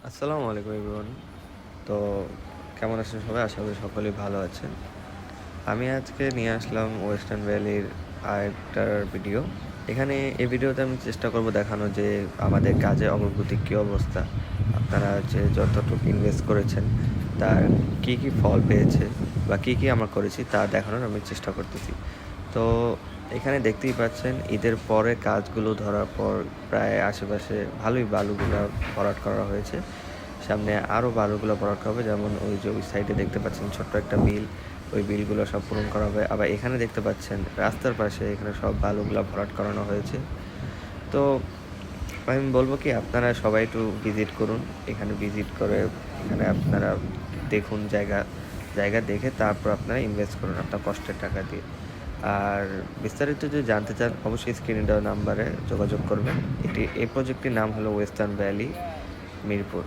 আসসালামু আলাইকুম এভরিওয়ান। তো কেমন আছেন সবাই? আশা করি সকলেই ভালো আছেন। আমি আজকে নিয়ে আসলাম ওয়েস্টার্ন ভ্যালির আরেকটার ভিডিও। এখানে এই ভিডিওতে আমি চেষ্টা করব দেখানো যে আমাদের কাজের অগ্রগতির কী অবস্থা। আপনারা যে যতটুকু ইনভেস্ট করেছেন তার কী ফল পেয়েছে বা কী আমরা করেছি তা দেখানোর আমি চেষ্টা করতেছি। তো এখানে দেখতেই পাচ্ছেন ঈদের পরে কাজগুলো ধরার পর প্রায় আশেপাশে ভালোই বালুগুলা ভরাট করা হয়েছে। সামনে আরও বালুগুলো ভরাট করা হবে, যেমন ওই যে ওই সাইডে দেখতে পাচ্ছেন ছোট্ট একটা বিল, ওই বিলগুলো সব পূরণ করা হবে। আবার এখানে দেখতে পাচ্ছেন রাস্তার পাশে এখানে সব বালুগুলা ভরাট করানো হয়েছে। তো আমি বলব কি আপনারা সবাই একটু ভিজিট করুন। এখানে ভিজিট করে এখানে আপনারা দেখুন জায়গা দেখে তারপর আপনারা ইনভেস্ট করুন আপনার কষ্টের টাকা দিয়ে। আর বিস্তারিত যদি জানতে চান অবশ্যই স্ক্রিনে দেওয়া নাম্বারে যোগাযোগ করবেন। এই প্রজেক্টটির নাম হলো ওয়েস্টার্ন ভ্যালি মিরপুর।